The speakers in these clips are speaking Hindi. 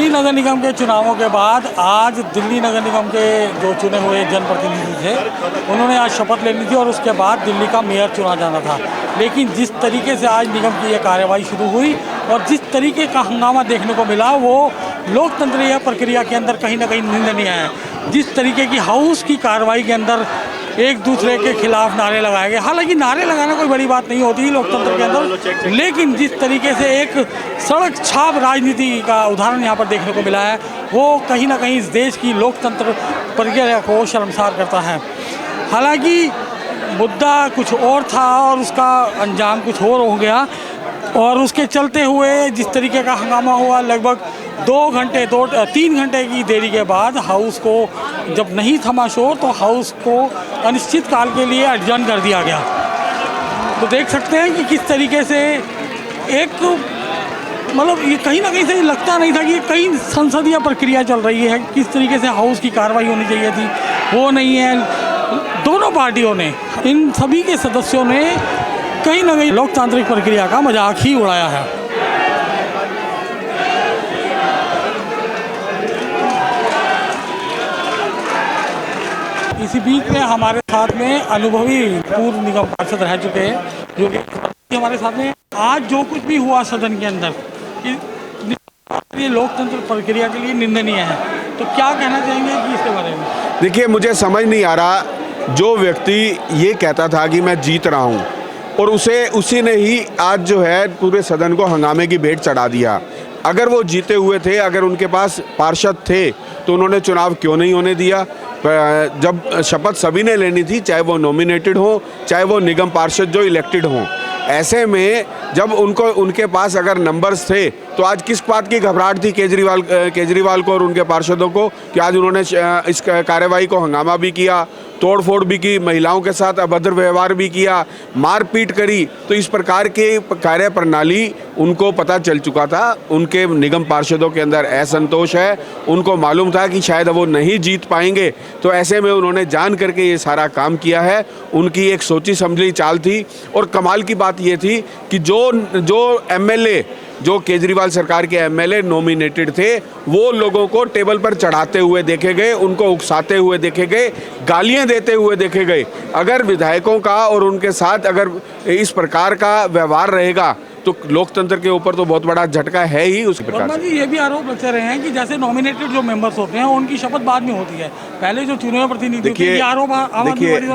दिल्ली नगर निगम के चुनावों के बाद आज दिल्ली नगर निगम के जो चुने हुए जनप्रतिनिधि थे उन्होंने आज शपथ लेनी थी और उसके बाद दिल्ली का मेयर चुना जाना था। लेकिन जिस तरीके से आज निगम की यह कार्रवाई शुरू हुई और जिस तरीके का हंगामा देखने को मिला वो लोकतंत्रीय प्रक्रिया के अंदर कहीं ना कहीं निंदनीय है। जिस तरीके की हाउस की कार्रवाई के अंदर एक दूसरे के खिलाफ नारे लगाए गए, हालांकि नारे लगाना कोई बड़ी बात नहीं होती लोकतंत्र के अंदर, लेकिन जिस तरीके से एक सड़क छाप राजनीति का उदाहरण यहाँ पर देखने को मिला है वो कहीं ना कहीं इस देश की लोकतंत्र प्रक्रिया को शर्मसार करता है। हालांकि मुद्दा कुछ और था और उसका अंजाम कुछ और हो गया और उसके चलते हुए जिस तरीके का हंगामा हुआ, लगभग 3 घंटे की देरी के बाद हाउस को जब नहीं थमा शोर तो हाउस को अनिश्चित काल के लिए एडजर्न कर दिया गया। तो देख सकते हैं कि किस तरीके से एक मतलब ये कहीं ना कहीं से लगता नहीं था कि कहीं संसदीय प्रक्रिया चल रही है। किस तरीके से हाउस की कार्रवाई होनी चाहिए थी वो नहीं है। दोनों पार्टियों ने, इन सभी के सदस्यों ने कहीं ना कहीं लोकतांत्रिक प्रक्रिया का मजाक ही उड़ाया है। इसी बीच में हमारे साथ में अनुभवी पूर्व निगम पार्षद रह चुके हैं जो कि हमारे साथ में आज जो कुछ भी हुआ सदन के अंदर ये लोकतंत्र प्रक्रिया के लिए निंदनीय है। तो क्या कहना चाहेंगे कि इसके बारे में? देखिए, मुझे समझ नहीं आ रहा, जो व्यक्ति ये कहता था कि मैं जीत रहा हूँ और उसी ने ही आज जो है पूरे सदन को हंगामे की भेंट चढ़ा दिया। अगर वो जीते हुए थे, अगर उनके पास पार्षद थे तो उन्होंने चुनाव क्यों नहीं होने दिया? जब शपथ सभी ने लेनी थी, चाहे वो नॉमिनेटेड हो चाहे वो निगम पार्षद जो इलेक्टेड हों। ऐसे में जब उनके पास अगर नंबर्स थे तो आज किस बात की घबराहट थी केजरीवाल को और उनके पार्षदों को कि आज उन्होंने इस कार्यवाही को हंगामा भी किया, तोड़फोड़ भी की, महिलाओं के साथ अभद्र व्यवहार भी किया, मारपीट करी। तो इस प्रकार के कार्य प्रणाली उनको पता चल चुका था। उनके निगम पार्षदों के अंदर असंतोष है, उनको मालूम था कि शायद वो नहीं जीत पाएंगे, तो ऐसे में उन्होंने जान करके ये सारा काम किया है। उनकी एक सोची समझी चाल थी। और कमाल की बात ये थी कि जो एमएलए, जो केजरीवाल सरकार के एमएलए नॉमिनेटेड थे, वो लोगों को टेबल पर चढ़ाते हुए देखे गए, उनको उकसाते हुए देखे गए, गालियां देते हुए देखे गए। अगर विधायकों का और उनके साथ अगर इस प्रकार का व्यवहार रहेगा तो लोकतंत्र के ऊपर तो बहुत बड़ा झटका है ही। उस प्रकार वर्मा जी ये भी आरोप लगते रहे हैं कि जैसे नॉमिनेटेड जो मेंबर्स होते हैं उनकी शपथ बाद में होती है, पहले जो चुने हुए प्रतिनिधि होते हैं, ये आरोप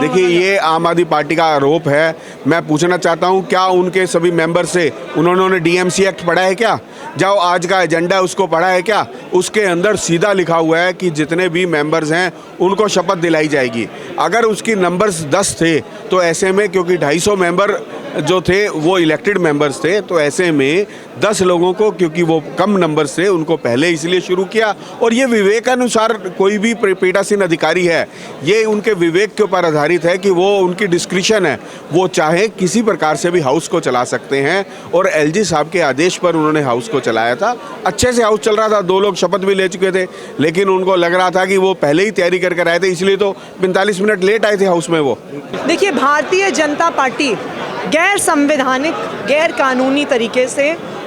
देखिए ये आम आदमी पार्टी का आरोप है। मैं पूछना चाहता हूँ, क्या उनके सभी मेंबर से उन्होंने डीएमसी एक्ट पढ़ा है क्या? जो आज का एजेंडा है उसको पढ़ा है क्या? उसके अंदर सीधा लिखा हुआ है कि जितने भी मेंबर्स हैं उनको शपथ दिलाई जाएगी। अगर उसकी नंबर्स 10 थे तो ऐसे में, क्योंकि 250 मेंबर जो थे वो इलेक्टेड मेंबर्स थे, तो ऐसे में 10 लोगों को, क्योंकि वो कम नंबर से, उनको पहले इसलिए शुरू किया। और ये विवेक अनुसार कोई भी पीठासीन अधिकारी है, ये उनके विवेक के ऊपर आधारित है कि वो उनकी डिस्क्रिशन है, वो चाहे किसी प्रकार से भी हाउस को चला सकते हैं। और एलजी साहब के आदेश पर उन्होंने हाउस को चलाया था। अच्छे से हाउस चल रहा था, 2 लोग शपथ भी ले चुके थे, लेकिन उनको लग रहा था कि वो पहले ही तैयारी करके आए थे, इसलिए तो 45 मिनट लेट आए थे हाउस में वो। देखिए, भारतीय जनता पार्टी गैर संवैधानिक, गैर कानूनी तरीके से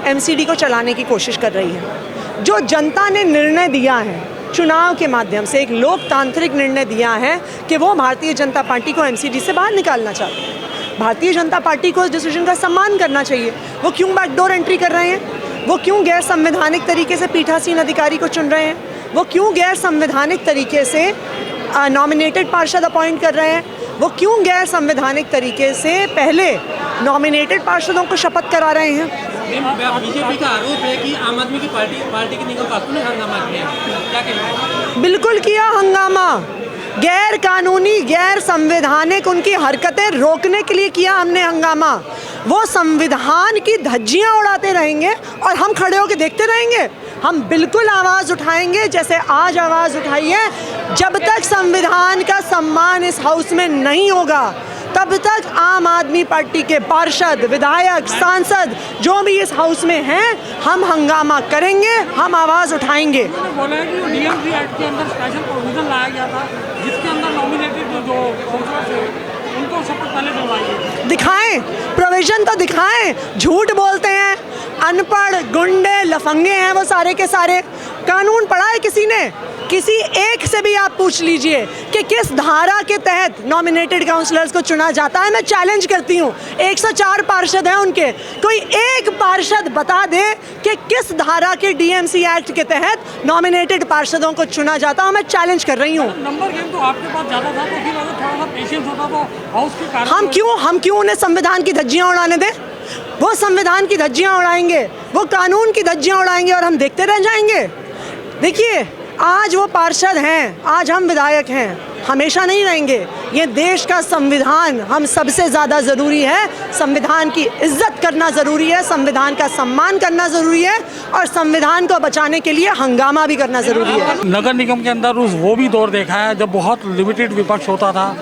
एमसीडी को चलाने की कोशिश कर रही है। जो जनता ने निर्णय दिया है चुनाव के माध्यम से, एक लोकतांत्रिक निर्णय दिया है कि वो भारतीय जनता पार्टी को एमसीडी से बाहर निकालना चाहते हैं। भारतीय जनता पार्टी को इस डिसीजन का सम्मान करना चाहिए। वो क्यों बैकडोर एंट्री कर रहे हैं? वो क्यों गैर संवैधानिक तरीके से पीठासीन अधिकारी को चुन रहे हैं? वो क्यों गैर संवैधानिक तरीके से नॉमिनेटेड पार्षद अपॉइंट कर रहे हैं? वो क्यों गैर संवैधानिक तरीके से पहले नॉमिनेटेड पार्षदों को शपथ करा रहे हैं? बीजेपी का आरोप है कि आम आदमी की पार्टी के निगम पार्षदों ने हंगामा किया, क्या कहेंगे? बिल्कुल किया हंगामा। गैर कानूनी, गैर संवैधानिक उनकी हरकतें रोकने के लिए किया हमने हंगामा। वो संविधान की धज्जियां उड़ाते रहेंगे और हम खड़े होकर देखते रहेंगे? हम बिल्कुल आवाज़ उठाएंगे, जैसे आज आवाज़ उठाई है। जब तक संविधान का सम्मान इस हाउस में नहीं होगा तब तक आम आदमी पार्टी के पार्षद, विधायक, सांसद जो भी इस हाउस में हैं, हम हंगामा करेंगे, हम आवाज़ उठाएंगे। बोला है कि डीएमसी एक्ट के अंदर स्पेशल प्रोविजन लाया गया था जिसके अंदर नॉमिनेटेड जो काउंसलर्स थे उनको शपथ पहले दिलवाई। दिखाएं, प्रोविजन तो दिखाएं। झूठ बोलते हैं, अनपढ़, गुंडे, लफंगे हैं वो सारे के सारे। कानून पढ़ा है किसी ने? किसी एक से भी आप पूछ लीजिए कि किस धारा के तहत नॉमिनेटेड काउंसलर्स को चुना जाता है। मैं चैलेंज करती हूँ, 104 पार्षद हैं उनके, कोई एक पार्षद बता दे कि किस धारा के डीएमसी एक्ट के तहत नॉमिनेटेड पार्षदों को चुना जाता है। मैं चैलेंज कर रही हूँ। नंबर गेम तो आपके पास ज़्यादा था, तो फिर अगर थोड़ा सा पेशेंस होता तो हाउस की कार्य हम क्यों उन्हें संविधान की धज्जियाँ उड़ाने दें? वो संविधान की धज्जियाँ उड़ाएंगे, वो कानून की धज्जियाँ उड़ाएंगे और हम देखते रह जाएंगे। देखिए, आज वो पार्षद हैं, आज हम विधायक हैं, हमेशा नहीं रहेंगे। ये देश का संविधान हम सबसे ज़्यादा ज़रूरी है। संविधान की इज्जत करना ज़रूरी है, संविधान का सम्मान करना ज़रूरी है और संविधान को बचाने के लिए हंगामा भी करना ज़रूरी है। नगर निगम के अंदर वो भी दौर देखा है जब बहुत लिमिटेड विपक्ष होता था,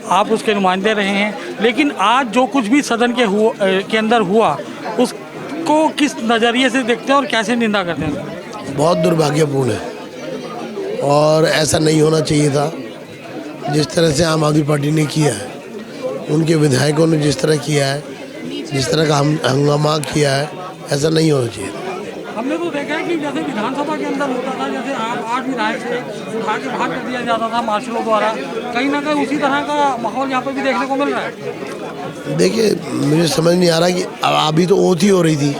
आप उसके नुमाइंदे रहे हैं, लेकिन आज जो कुछ भी सदन के अंदर हुआ उसको किस नज़रिए से देखते हैं और कैसे निंदा करते हैं? बहुत दुर्भाग्यपूर्ण है और ऐसा नहीं होना चाहिए था। जिस तरह से आम आदमी पार्टी ने किया है, उनके विधायकों ने जिस तरह किया है, जिस तरह का हंगामा किया है, ऐसा नहीं होना चाहिए था। हमने तो देखा है कि जैसे विधानसभा के अंदर होता था, जैसे आप 8 विधायक से उठा के बाहर कर दिया जाता था मार्शलों द्वारा, कहीं ना कहीं उसी तरह का माहौल यहाँ पर भी देखने को मिल रहा है। देखिए, मुझे समझ नहीं आ रहा कि अभी तो ओथ ही हो रही थी,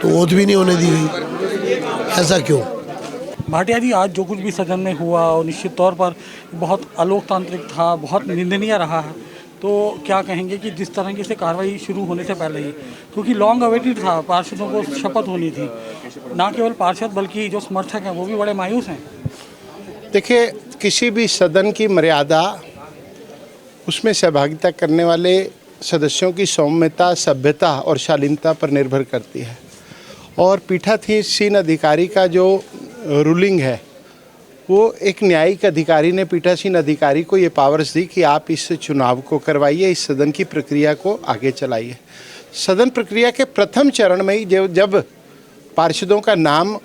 तो ओथ भी नहीं होने दी गई, ऐसा क्यों? भाटिया जी, आज जो कुछ भी सदन में हुआ और निश्चित तौर पर बहुत अलोकतांत्रिक था, बहुत निंदनीय रहा है, तो क्या कहेंगे कि जिस तरह से कार्रवाई शुरू होने से पहले ही, क्योंकि लॉन्ग अवेटेड था, पार्षदों को शपथ होनी थी, ना केवल पार्षद बल्कि जो समर्थक हैं वो भी बड़े मायूस हैं। देखिए, किसी भी सदन की मर्यादा उसमें सहभागिता करने वाले सदस्यों की सौम्यता, सभ्यता और शालीनता पर निर्भर करती है। और पीठासीन अधिकारी का जो रूलिंग है, वो एक न्यायिक अधिकारी ने पीठासीन अधिकारी को ये पावर्स दी कि आप इस चुनाव को करवाइए, इस सदन की प्रक्रिया को आगे चलाइए। सदन प्रक्रिया के प्रथम चरण में ही जब पार्षदों का नाम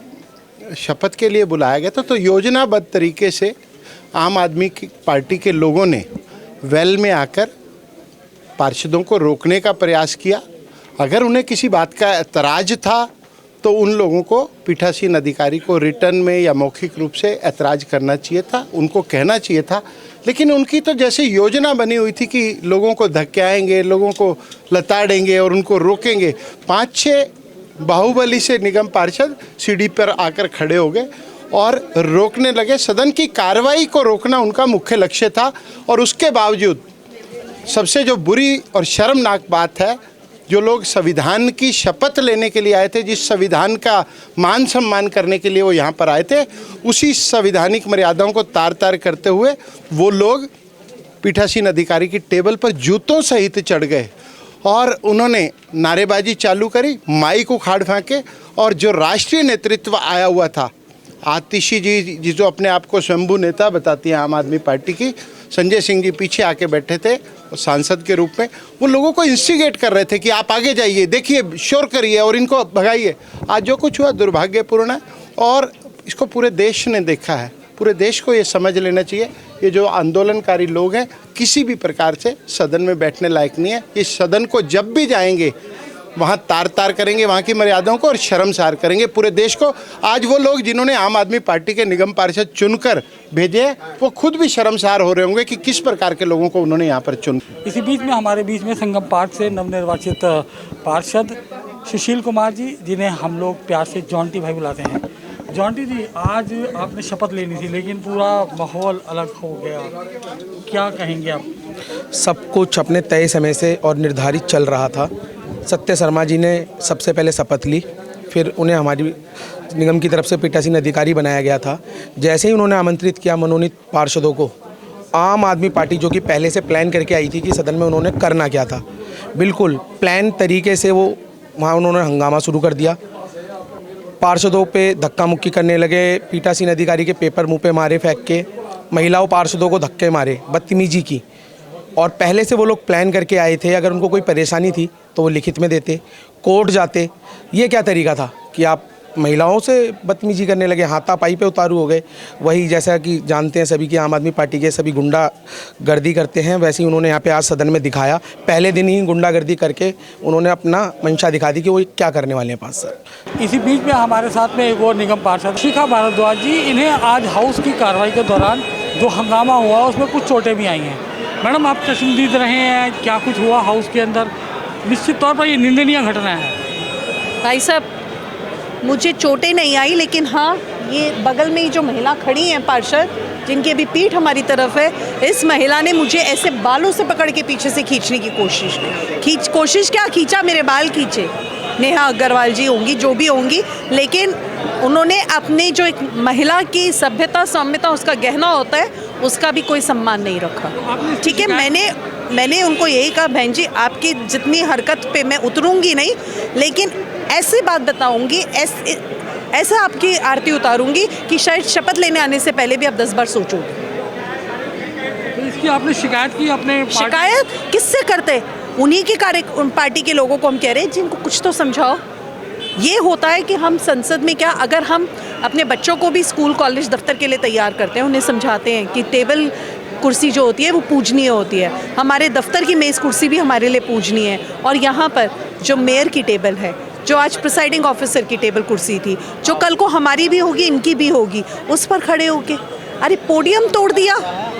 शपथ के लिए बुलाया गया था, तो योजनाबद्ध तरीके से आम आदमी की पार्टी के लोगों ने वेल में आकर पार्षदों को रोकने का प्रयास किया। अगर उन्हें किसी बात का एतराज़ था तो उन लोगों को पीठासीन अधिकारी को रिटर्न में या मौखिक रूप से ऐतराज़ करना चाहिए था, उनको कहना चाहिए था। लेकिन उनकी तो जैसे योजना बनी हुई थी कि लोगों को धक्काएंगे, लोगों को लताड़ेंगे और उनको रोकेंगे। 5-6 बाहुबली से निगम पार्षद सीढ़ी पर आकर खड़े हो गए और रोकने लगे। सदन की कार्रवाई को रोकना उनका मुख्य लक्ष्य था। और उसके बावजूद सबसे जो बुरी और शर्मनाक बात है, जो लोग संविधान की शपथ लेने के लिए आए थे, जिस संविधान का मान सम्मान करने के लिए वो यहाँ पर आए थे, उसी संवैधानिक मर्यादाओं को तार तार करते हुए वो लोग पीठासीन अधिकारी की टेबल पर जूतों सहित चढ़ गए और उन्होंने नारेबाजी चालू करी, माइक उखाड़ फेंके। और जो राष्ट्रीय नेतृत्व आया हुआ था, आतिशी जी जो अपने आप को स्वयंभू नेता बताती हैं आम आदमी पार्टी की, संजय सिंह जी पीछे आके बैठे थे सांसद के रूप में, वो लोगों को इंस्टिगेट कर रहे थे कि आप आगे जाइए, देखिए, शोर करिए और इनको भगाइए। आज जो कुछ हुआ दुर्भाग्यपूर्ण है और इसको पूरे देश ने देखा है। पूरे देश को ये समझ लेना चाहिए, ये जो आंदोलनकारी लोग हैं किसी भी प्रकार से सदन में बैठने लायक नहीं है। इस सदन को जब भी जाएंगे वहाँ तार तार करेंगे वहाँ की मर्यादाओं को और शर्मसार करेंगे पूरे देश को। आज वो लोग जिन्होंने आम आदमी पार्टी के निगम पार्षद चुनकर भेजे, वो खुद भी शर्मसार हो रहे होंगे कि किस प्रकार के लोगों को उन्होंने यहाँ पर चुन। इसी बीच में हमारे बीच में संगम पार्क से नवनिर्वाचित पार्षद सुशील कुमार जी, जिन्हें हम लोग प्यार से जॉन्टी भाई बुलाते हैं। जॉन्टी जी, आज आपने शपथ लेनी थी लेकिन पूरा माहौल अलग हो गया, क्या कहेंगे आप? सब कुछ अपने तय समय से और निर्धारित चल रहा था। सत्य शर्मा जी ने सबसे पहले शपथ ली, फिर उन्हें हमारी निगम की तरफ से पीठासीन अधिकारी बनाया गया था। जैसे ही उन्होंने आमंत्रित किया मनोनीत पार्षदों को, आम आदमी पार्टी जो कि पहले से प्लान करके आई थी कि सदन में उन्होंने करना क्या था, बिल्कुल प्लान तरीके से वो वहाँ उन्होंने हंगामा शुरू कर दिया। पार्षदों पे धक्का मुक्की करने लगे, पीठासीन अधिकारी के पेपर मुँह पे मारे फेंक के, महिलाओं पार्षदों को धक्के मारे, बदतमीजी की। और पहले से वो लोग प्लान करके आए थे, अगर उनको कोई परेशानी थी तो वो लिखित में देते, कोर्ट जाते। ये क्या तरीका था कि आप महिलाओं से बदतमीजी करने लगे, हाथापाई पे उतारू हो गए। वही जैसा कि जानते हैं सभी कि आम आदमी पार्टी के सभी गुंडा गर्दी करते हैं, वैसे ही उन्होंने यहाँ पे आज सदन में दिखाया। पहले दिन ही गुंडागर्दी करके उन्होंने अपना मंशा दिखा दी कि वो क्या करने वाले हैं 5 साल। इसी बीच में हमारे साथ में एक और निगम पार्षद शिखा भारद्वाज जी, इन्हें आज हाउस की कार्रवाई के दौरान जो हंगामा हुआ उसमें कुछ चोटें भी आई हैं। मैडम, आप चश्मदीद रहे हैं, क्या कुछ हुआ हाउस के अंदर? निश्चित तौर पर ये निंदनीय घटना है। भाई साहब, मुझे चोटें नहीं आई, लेकिन हाँ, ये बगल में ही जो महिला खड़ी हैं पार्षद, जिनकी अभी पीठ हमारी तरफ है, इस महिला ने मुझे ऐसे बालों से पकड़ के पीछे से खींचने की कोशिश की। कोशिश क्या खींचा, मेरे बाल खींचे। नेहा अग्रवाल जी होंगी, जो भी होंगी, लेकिन उन्होंने अपने जो एक महिला की सभ्यता सौम्यता उसका गहना होता है, उसका भी कोई सम्मान नहीं रखा। ठीक है, मैंने उनको यही कहा, बहन जी आपकी जितनी हरकत पे मैं उतरूंगी नहीं, लेकिन ऐसी बात बताऊंगी, ऐसा आपकी आरती उतारूंगी कि शायद शपथ लेने आने से पहले भी आप 10 बार सोचोगे। तो इसकी आपने शिकायत की अपने शिकायत किससे करते? उन्हीं के पार्टी के लोगों को हम कह रहे हैं, जिनको कुछ तो समझाओ। ये होता है कि हम संसद में क्या, अगर हम अपने बच्चों को भी स्कूल कॉलेज दफ्तर के लिए तैयार करते हैं, उन्हें समझाते हैं कि टेबल कुर्सी जो होती है वो पूजनीय होती है, हमारे दफ्तर की मेज़ कुर्सी भी हमारे लिए पूजनीय है। और यहाँ पर जो मेयर की टेबल है, जो आज प्रिसाइडिंग ऑफिसर की टेबल कुर्सी थी, जो कल को हमारी भी होगी, इनकी भी होगी, उस पर खड़े होके अरे पोडियम तोड़ दिया।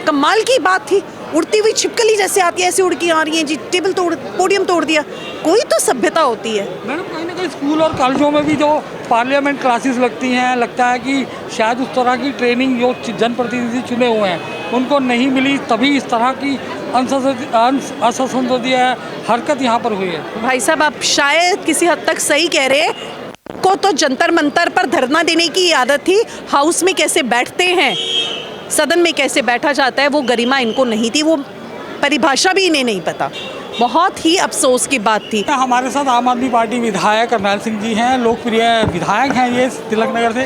कमाल की बात थी, उड़ती हुई छिपकली जैसे आती है ऐसे उड़ के आ रही हैं जी, टेबल तोड़, पोडियम तोड़ दिया। कोई तो सभ्यता होती है। मैडम, कहीं ना कहीं स्कूल और कॉलेजों में भी जो पार्लियामेंट क्लासेस लगती हैं, लगता है कि शायद उस तरह की ट्रेनिंग जो जनप्रतिनिधि चुने हुए हैं उनको नहीं मिली, तभी इस तरह की असंसदीय हरकत यहाँ पर हुई है। भाई साहब, आप शायद किसी हद तक सही कह रहे हैं। को तो जंतर मंतर पर धरना देने की आदत थी, हाउस में कैसे बैठते हैं, सदन में कैसे बैठा जाता है, वो गरिमा इनको नहीं थी, वो परिभाषा भी इन्हें नहीं पता। बहुत ही अफसोस की बात थी। हमारे साथ आम आदमी पार्टी विधायक करनैल सिंह जी हैं, लोकप्रिय विधायक हैं ये तिलक नगर से।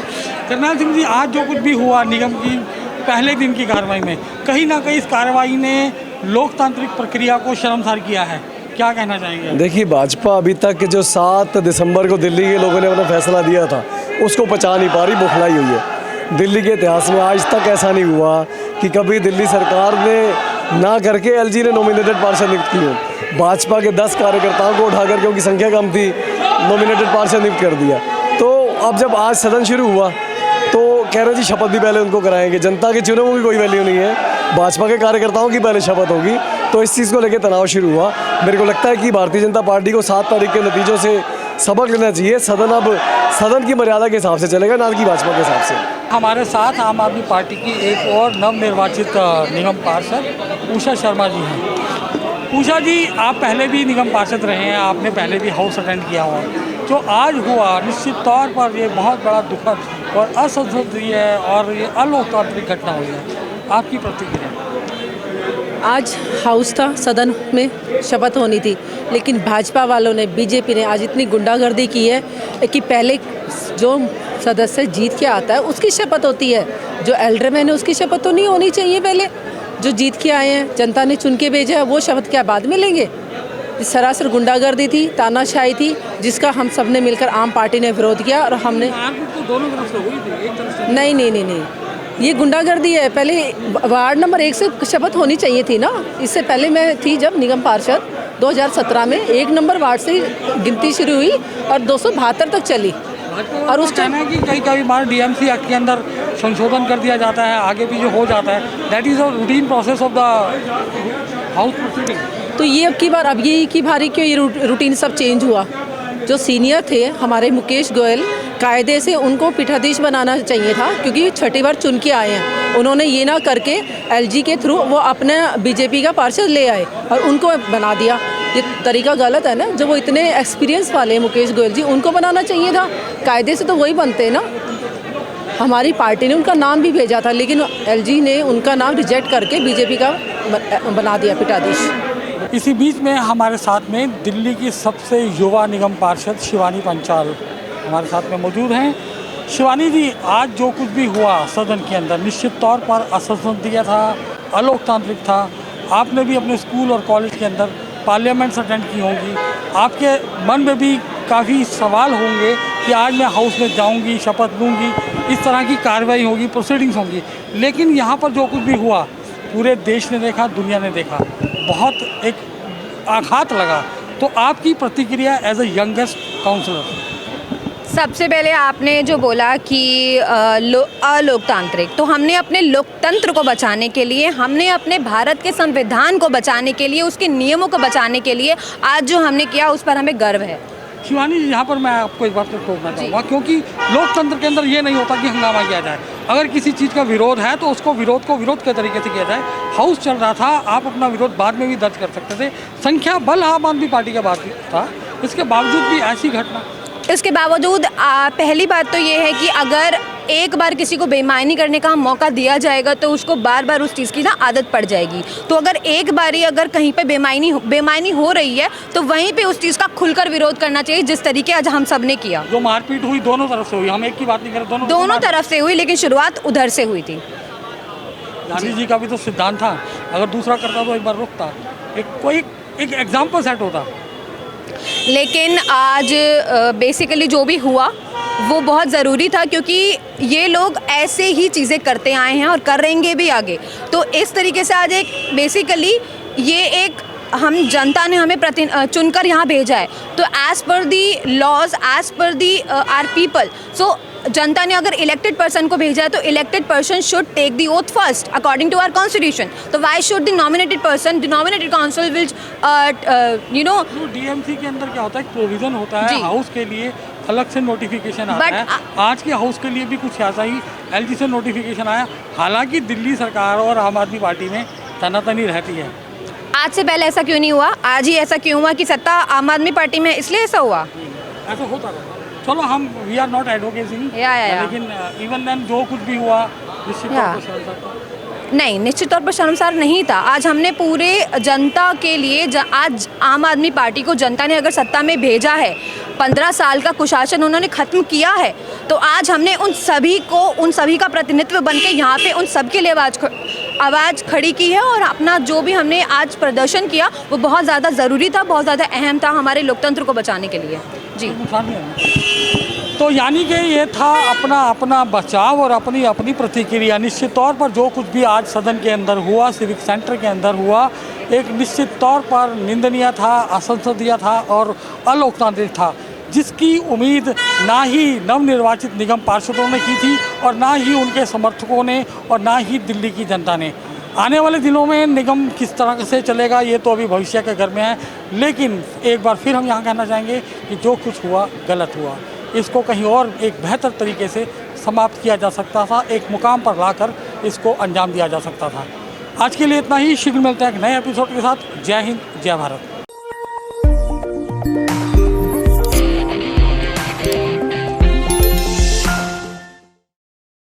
करनैल सिंह जी, आज जो कुछ भी हुआ निगम की पहले दिन की कार्रवाई में, कहीं ना कहीं इस कार्रवाई ने लोकतांत्रिक प्रक्रिया को शर्मसार किया है, क्या कहना चाहेंगे? देखिए, भाजपा अभी तक जो 7 दिसंबर को दिल्ली के लोगों ने अपना फैसला दिया था उसको पचा नहीं पा रही, बौखलाई हुई है। दिल्ली के इतिहास में आज तक ऐसा नहीं हुआ कि कभी दिल्ली सरकार ने ना करके एलजी ने नॉमिनेटेड पार्षद नियुक्त किए। भाजपा के 10 कार्यकर्ताओं को उठा करके, उनकी संख्या कम थी, नॉमिनेटेड पार्षद नियुक्त कर दिया। तो अब जब आज सदन शुरू हुआ तो कह रहे जी शपथ भी पहले उनको कराएंगे। जनता के चुने हुए की कोई वैल्यू नहीं है, भाजपा के कार्यकर्ताओं की पहले शपथ होगी। तो इस चीज़ को लेकर तनाव शुरू हुआ। मेरे को लगता है कि भारतीय जनता पार्टी को 7 तारीख के नतीजों से सबक लेना चाहिए। सदन अब सदन की मर्यादा के हिसाब से चलेगा, ना कि भाजपा के हिसाब से। हमारे साथ आम आदमी पार्टी की एक और नवनिर्वाचित निगम पार्षद उषा शर्मा जी हैं। उषा जी, आप पहले भी निगम पार्षद रहे हैं, आपने पहले भी हाउस अटेंड किया हुआ। जो आज हुआ, निश्चित तौर पर ये बहुत बड़ा दुखद और असंसदीय और ये अलोकतांत्रिक घटना हुई है, आपकी प्रतिक्रिया? आज हाउस था, सदन में शपथ होनी थी, लेकिन भाजपा वालों ने, बीजेपी ने आज इतनी गुंडागर्दी की है कि पहले जो सदस्य जीत के आता है उसकी शपथ होती है, जो एल्डरमैन है उसकी शपथ तो नहीं होनी चाहिए। पहले जो जीत के आए हैं, जनता ने चुन के भेजा है, वो शपथ क्या बाद में लेंगे? सरासर गुंडागर्दी थी, तानाशाही थी, जिसका हम सब ने मिलकर आम पार्टी ने विरोध किया। और हमने दोनों तरफ से हुई थी, एक तरफ से नहीं, ये गुंडागर्दी है। पहले वार्ड नंबर 1 से शपथ होनी चाहिए थी ना। इससे पहले मैं थी जब निगम पार्षद 2017 में 1 नंबर वार्ड से गिनती शुरू हुई और 272 तक चली। और उस टाइम है कि कई बार डीएमसी एक्ट के अंदर संशोधन कर दिया जाता है, आगे पीछे हो जाता है, that is a routine process of the house proceeding. तो ये अब ये की भारी क्यों ये रूटीन सब चेंज हुआ? जो सीनियर थे हमारे मुकेश गोयल, कायदे से उनको पीठाधीश बनाना चाहिए था, क्योंकि 6ठी बार चुन के आए हैं। उन्होंने ये ना करके एलजी के थ्रू वो अपने बीजेपी का पार्षद ले आए और उनको बना दिया। ये तरीका गलत है ना। जो वो इतने एक्सपीरियंस वाले मुकेश गोयल जी, उनको बनाना चाहिए था। कायदे से तो वही बनते हैं ना। हमारी पार्टी ने उनका नाम भी भेजा था, लेकिन एलजी ने उनका नाम रिजेक्ट करके बीजेपी का बना दिया पीठाधीश। इसी बीच में हमारे साथ में दिल्ली की सबसे युवा निगम पार्षद शिवानी पंचाल हमारे साथ में मौजूद हैं। शिवानी जी, आज जो कुछ भी हुआ सदन के अंदर निश्चित तौर पर असंसदीय था, अलोकतांत्रिक था। आपने भी अपने स्कूल और कॉलेज के अंदर पार्लियामेंट्स अटेंड की होंगी, आपके मन में भी काफ़ी सवाल होंगे कि आज मैं हाउस में जाऊंगी, शपथ लूंगी, इस तरह की कार्रवाई होगी, प्रोसीडिंग्स होंगी। लेकिन यहाँ पर जो कुछ भी हुआ पूरे देश ने देखा, दुनिया ने देखा, बहुत एक आघात लगा। तो आपकी प्रतिक्रिया एज ए यंगेस्ट काउंसलर? सबसे पहले आपने जो बोला कि अलोकतांत्रिक, तो हमने अपने लोकतंत्र को बचाने के लिए, हमने अपने भारत के संविधान को बचाने के लिए, उसके नियमों को बचाने के लिए आज जो हमने किया उस पर हमें गर्व है। शिवानी जी, यहाँ पर मैं आपको एक बात तो टोकना चाहूँगा, क्योंकि लोकतंत्र के अंदर ये नहीं होता कि हंगामा किया जाए। अगर किसी चीज़ का विरोध है तो उसको विरोध के तरीके से किया जाए। हाउस चल रहा था, आप अपना विरोध बाद में भी दर्ज कर सकते थे। संख्या बल आम आदमी पार्टी का बात था, इसके बावजूद भी ऐसी घटना। इसके बावजूद पहली बात तो ये है कि अगर एक बार किसी को बेईमानी करने का मौका दिया जाएगा तो उसको बार बार उस चीज़ की ना आदत पड़ जाएगी। तो अगर एक बार ही अगर कहीं पे बेईमानी हो रही है तो वहीं पे उस चीज़ का खुलकर विरोध करना चाहिए, जिस तरीके आज हम सब ने किया। जो मारपीट हुई दोनों तरफ से हुई, हम एक की बात नहीं कर रहे, दोनों तरफ से हुई, लेकिन शुरुआत उधर से हुई थी। गांधी जी का भी तो सिद्धांत था, अगर दूसरा करता तो एक बार रुकता, एक एग्जाम्पल सेट होता। लेकिन आज बेसिकली जो भी हुआ वो बहुत ज़रूरी था, क्योंकि ये लोग ऐसे ही चीज़ें करते आए हैं और करेंगे भी आगे। तो इस तरीके से आज एक बेसिकली ये एक हम जनता ने हमें चुनकर यहाँ भेजा है, तो as per the laws, as per the are people, सो जनता ने अगर इलेक्टेड पर्सन को भेजा है तो elected person should take the oath first according to our constitution. तो why should the nominated person, the nominated council will DMC के अंदर क्या होता है, प्रोविजन होता है हाउस के लिए अलग से नोटिफिकेशन आता है। आज के हाउस के लिए भी कुछ ऐसा ही एलजी से नोटिफिकेशन आया। हालांकि दिल्ली सरकार और आम आदमी पार्टी में तनातनी रहती है। आज से पहले ऐसा क्यों नहीं हुआ? आज ही ऐसा क्यों हुआ कि सत्ता आम आदमी पार्टी में, इसलिए ऐसा हुआ? ऐसा होता रहता। चलो, हम वी आर नॉट एडवोकेटिंग, लेकिन इवन देन जो कुछ भी हुआ निश्चित तौर पर नहीं, निश्चित तौर पर शर्मसार नहीं था। आज हमने पूरे जनता के लिए आज आम आदमी पार्टी को जनता ने अगर सत्ता में भेजा है, 15 साल का कुशासन उन्होंने ख़त्म किया है, तो आज हमने उन सभी का प्रतिनिधित्व बन के यहाँ पे उन सब के लिए आवाज़ खड़ी की है। और अपना जो भी हमने आज प्रदर्शन किया वो बहुत ज़्यादा ज़रूरी था, बहुत ज़्यादा अहम था हमारे लोकतंत्र को बचाने के लिए। जी, तो यानी कि ये था अपना बचाव और अपनी प्रतिक्रिया। निश्चित तौर पर जो कुछ भी आज सदन के अंदर हुआ, सिविक सेंटर के अंदर हुआ, एक निश्चित तौर पर निंदनीय था, असंसदीय था और अलोकतांत्रिक था, जिसकी उम्मीद ना ही नवनिर्वाचित निगम पार्षदों ने की थी और ना ही उनके समर्थकों ने और ना ही दिल्ली की जनता ने। आने वाले दिनों में निगम किस तरह से चलेगा ये तो अभी भविष्य के घर में है, लेकिन एक बार फिर हम यहाँ कहना चाहेंगे कि जो कुछ हुआ गलत हुआ। इसको कहीं और एक बेहतर तरीके से समाप्त किया जा सकता था, एक मुकाम पर लाकर इसको अंजाम दिया जा सकता था। आज के लिए इतना ही। शीघ्र मिलते हैं एक नए एपिसोड के साथ। जय हिंद, जय भारत।